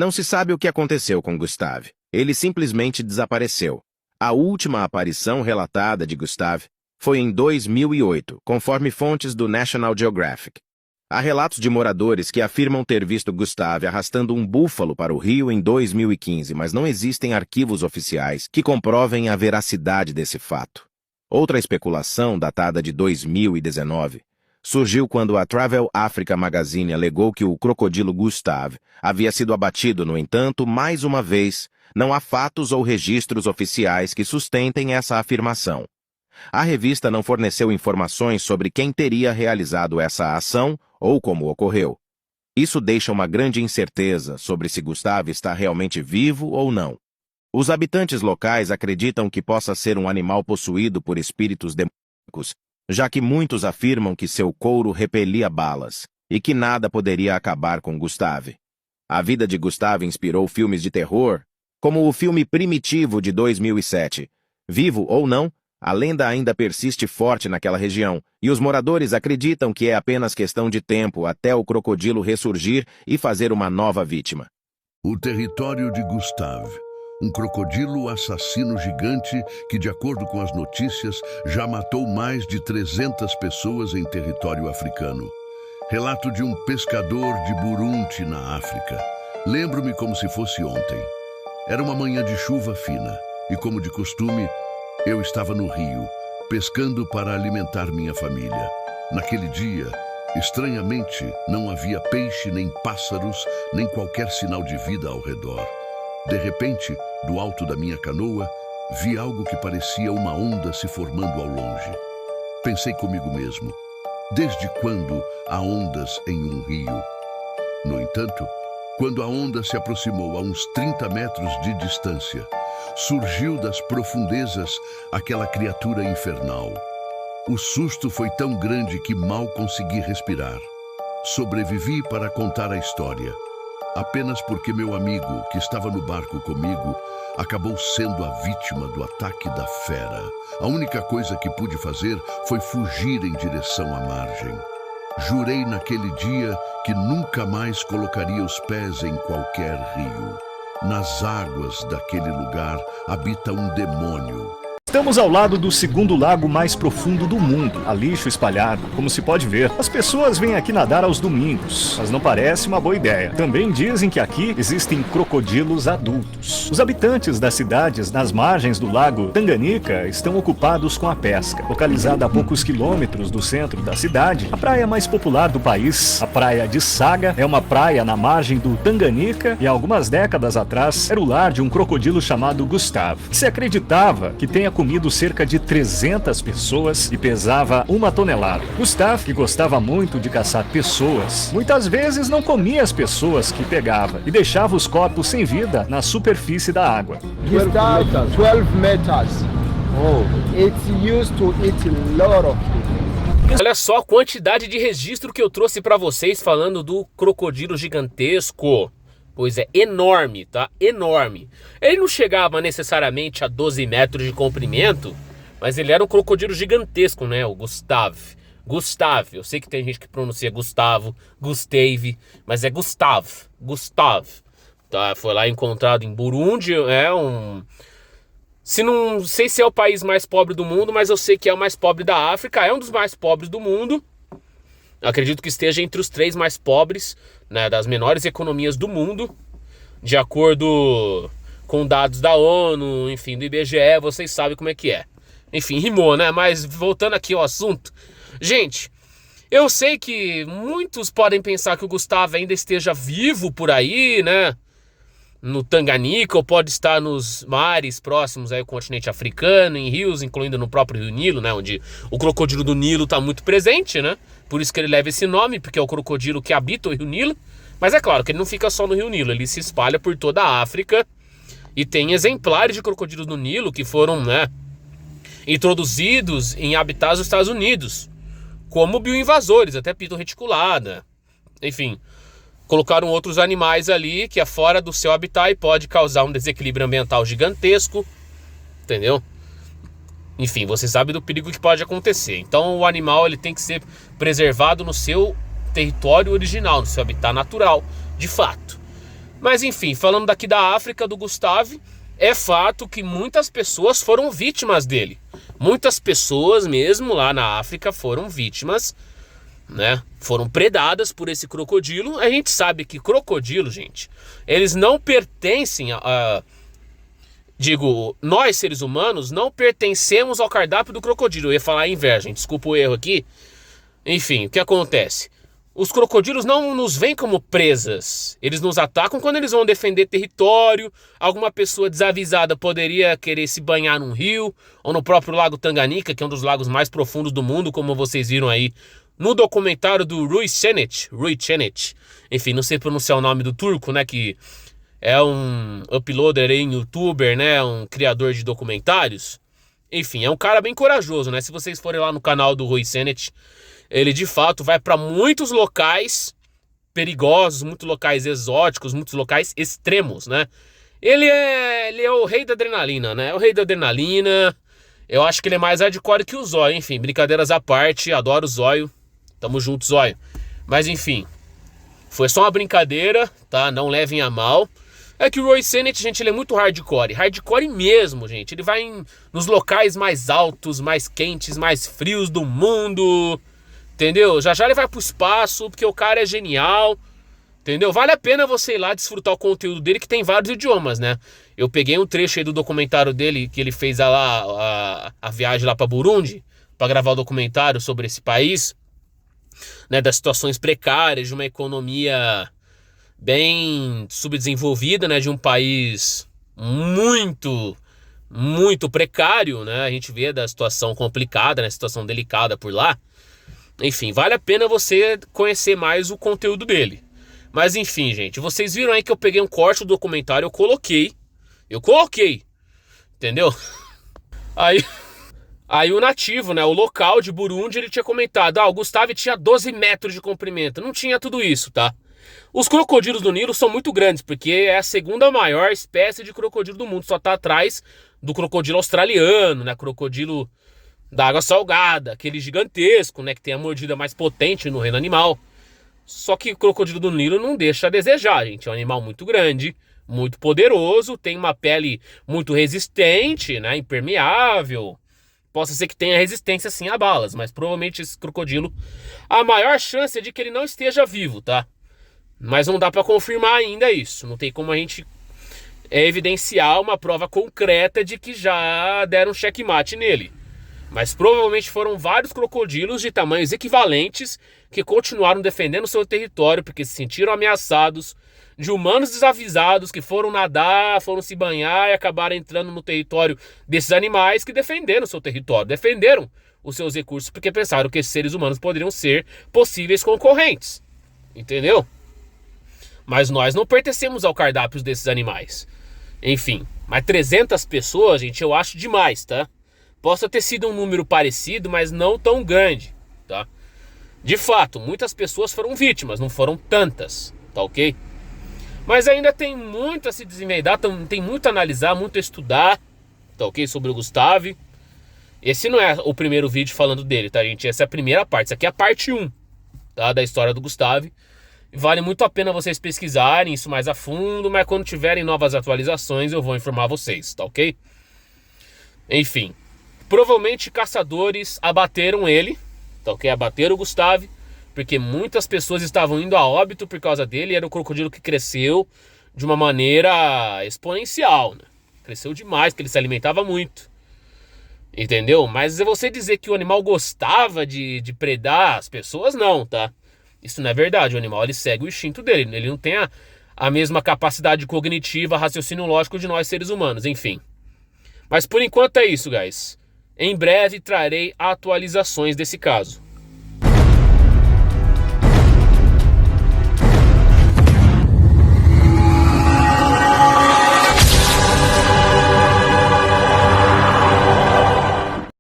Não se sabe o que aconteceu com Gustave. Ele simplesmente desapareceu. A última aparição relatada de Gustave foi em 2008, conforme fontes do National Geographic. Há relatos de moradores que afirmam ter visto Gustave arrastando um búfalo para o rio em 2015, mas não existem arquivos oficiais que comprovem a veracidade desse fato. Outra especulação, datada de 2019, surgiu quando a Travel Africa Magazine alegou que o crocodilo Gustave havia sido abatido. No entanto, mais uma vez, não há fatos ou registros oficiais que sustentem essa afirmação. A revista não forneceu informações sobre quem teria realizado essa ação ou como ocorreu. Isso deixa uma grande incerteza sobre se Gustave está realmente vivo ou não. Os habitantes locais acreditam que possa ser um animal possuído por espíritos demoníacos, já que muitos afirmam que seu couro repelia balas e que nada poderia acabar com Gustave. A vida de Gustave inspirou filmes de terror, como o filme Primitivo de 2007. Vivo ou não, a lenda ainda persiste forte naquela região, e os moradores acreditam que é apenas questão de tempo até o crocodilo ressurgir e fazer uma nova vítima. O território de Gustave, um crocodilo assassino gigante que, de acordo com as notícias, já matou mais de 300 pessoas em território africano. Relato de um pescador de Burundi, na África. Lembro-me como se fosse ontem. Era uma manhã de chuva fina, e como de costume, eu estava no rio, pescando para alimentar minha família. Naquele dia, estranhamente, não havia peixe, nem pássaros, nem qualquer sinal de vida ao redor. De repente, do alto da minha canoa, vi algo que parecia uma onda se formando ao longe. Pensei comigo mesmo, desde quando há ondas em um rio? No entanto, quando a onda se aproximou a uns 30 metros de distância, surgiu das profundezas aquela criatura infernal. O susto foi tão grande que mal consegui respirar. Sobrevivi para contar a história, apenas porque meu amigo, que estava no barco comigo, acabou sendo a vítima do ataque da fera. A única coisa que pude fazer foi fugir em direção à margem. Jurei naquele dia que nunca mais colocaria os pés em qualquer rio. Nas águas daquele lugar habita um demônio. Estamos ao lado do segundo lago mais profundo do mundo. Há lixo espalhado, como se pode ver. As pessoas vêm aqui nadar aos domingos, mas não parece uma boa ideia. Também dizem que aqui existem crocodilos adultos. Os habitantes das cidades nas margens do lago Tanganyika estão ocupados com a pesca. Localizada a poucos quilômetros do centro da cidade, a praia mais popular do país, a praia de Saga, é uma praia na margem do Tanganyika e há algumas décadas atrás era o lar de um crocodilo chamado Gustave, que se acreditava que tenha comido cerca de 300 pessoas e pesava 1 tonelada. Gustave, que gostava muito de caçar pessoas, muitas vezes não comia as pessoas que pegava e deixava os corpos sem vida na superfície da água. 12 meters. Oh. It's used to eat a lot of people. Olha só a quantidade de registro que eu trouxe para vocês falando do crocodilo gigantesco. Pois é, enorme, tá? Enorme. Ele não chegava necessariamente a 12 metros de comprimento, mas ele era um crocodilo gigantesco, né? O Gustave. Gustave. Eu sei que tem gente que pronuncia Gustavo, Gustave, mas é Gustave. Gustave. Tá? Foi lá encontrado em Burundi. Não sei se é o país mais pobre do mundo, mas eu sei que é o mais pobre da África. É um dos mais pobres do mundo. Acredito que esteja entre os 3 mais pobres, né, das menores economias do mundo, de acordo com dados da ONU, enfim, do IBGE, vocês sabem como é que é. Enfim, rimou, né? Mas voltando aqui ao assunto. Gente, eu sei que muitos podem pensar que o Gustavo ainda esteja vivo por aí, né? No Tanganyika, ou pode estar nos mares próximos aí ao continente africano, em rios, incluindo no próprio Rio Nilo, né? Onde o crocodilo do Nilo está muito presente, né? Por isso que ele leva esse nome, porque é o crocodilo que habita o Rio Nilo. Mas é claro que ele não fica só no Rio Nilo, ele se espalha por toda a África. E tem exemplares de crocodilos do Nilo que foram, né, introduzidos em habitats dos Estados Unidos, como bioinvasores, até piton reticulada. Enfim, colocaram outros animais ali que é fora do seu habitat e pode causar um desequilíbrio ambiental gigantesco, entendeu? Enfim, você sabe do perigo que pode acontecer. Então o animal ele tem que ser preservado no seu território original, no seu habitat natural, de fato. Mas enfim, falando daqui da África, do Gustave, é fato que muitas pessoas foram vítimas dele. Muitas pessoas mesmo lá na África foram vítimas, né? Foram predadas por esse crocodilo. A gente sabe que crocodilo, gente, eles não pertencem digo, nós seres humanos não pertencemos ao cardápio do crocodilo. Eu ia falar a inveja, gente, desculpa o erro aqui. Enfim, o que acontece? Os crocodilos não nos veem como presas. Eles nos atacam quando eles vão defender território. Alguma pessoa desavisada poderia querer se banhar num rio ou no próprio Lago Tanganica, que é um dos lagos mais profundos do mundo, como vocês viram aí no documentário do Rui Cennet. Enfim, não sei pronunciar o nome do turco, né, que é um uploader aí, um youtuber, né, um criador de documentários. Enfim, é um cara bem corajoso, né? Se vocês forem lá no canal do Rui Cennet, ele de fato vai para muitos locais perigosos, muitos locais exóticos, muitos locais extremos, né? Ele é o rei da adrenalina, né? É o rei da adrenalina. Eu acho que ele é mais hardcore que o Zóio. Enfim, brincadeiras à parte, adoro o Zóio. Tamo junto, Zóio. Mas enfim, foi só uma brincadeira, tá? Não levem a mal. É que o Roy Sennett, gente, ele é muito hardcore. Hardcore mesmo, gente. Ele vai nos locais mais altos, mais quentes, mais frios do mundo. Entendeu? Já já ele vai pro espaço, porque o cara é genial. Entendeu? Vale a pena você ir lá desfrutar o conteúdo dele, que tem vários idiomas, né? Eu peguei um trecho aí do documentário dele, que ele fez a viagem lá pra Burundi, pra gravar o documentário sobre esse país, né? Das situações precárias, de uma economia bem subdesenvolvida, né? De um país muito, muito precário, né? A gente vê da situação complicada, né? Situação delicada por lá. Enfim, vale a pena você conhecer mais o conteúdo dele. Mas enfim, gente, vocês viram aí que eu peguei um corte do documentário, eu coloquei, entendeu? Aí o nativo, né, o local de Burundi, ele tinha comentado, o Gustave tinha 12 metros de comprimento, não tinha tudo isso, tá? Os crocodilos do Nilo são muito grandes, porque é a segunda maior espécie de crocodilo do mundo, só tá atrás do crocodilo australiano, né, crocodilo da água salgada, aquele gigantesco, né, que tem a mordida mais potente no reino animal. Só que o crocodilo do Nilo não deixa a desejar, gente. É um animal muito grande, muito poderoso, tem uma pele muito resistente, né, impermeável. Possa ser que tenha resistência sim a balas, mas provavelmente esse crocodilo, a maior chance é de que ele não esteja vivo, tá? Mas não dá pra confirmar ainda isso. Não tem como a gente evidenciar uma prova concreta de que já deram checkmate nele. Mas provavelmente foram vários crocodilos de tamanhos equivalentes que continuaram defendendo seu território porque se sentiram ameaçados de humanos desavisados que foram nadar, foram se banhar e acabaram entrando no território desses animais que defenderam seu território, defenderam os seus recursos porque pensaram que esses seres humanos poderiam ser possíveis concorrentes. Entendeu? Mas nós não pertencemos ao cardápio desses animais. Enfim, mas 300 pessoas, gente, eu acho demais, tá? Possa ter sido um número parecido, mas não tão grande, tá? De fato, muitas pessoas foram vítimas, não foram tantas, tá ok? Mas ainda tem muito a se desvendar, tem muito a analisar, muito a estudar, tá ok? Sobre o Gustave. Esse não é o primeiro vídeo falando dele, tá, gente? Essa é a primeira parte, essa aqui é a parte 1, tá? Da história do Gustave. Vale muito a pena vocês pesquisarem isso mais a fundo, mas quando tiverem novas atualizações eu vou informar vocês, tá ok? Enfim. Provavelmente caçadores abateram ele, tá ok? Abateram o Gustave, porque muitas pessoas estavam indo a óbito por causa dele. Era um crocodilo que cresceu de uma maneira exponencial, né? Cresceu demais, porque ele se alimentava muito. Entendeu? Mas você dizer que o animal gostava de predar as pessoas, não, tá? Isso não é verdade. O animal, ele segue o instinto dele. Ele não tem a mesma capacidade cognitiva, raciocínio lógico de nós seres humanos, enfim. Mas por enquanto é isso, guys. Em breve trarei atualizações desse caso.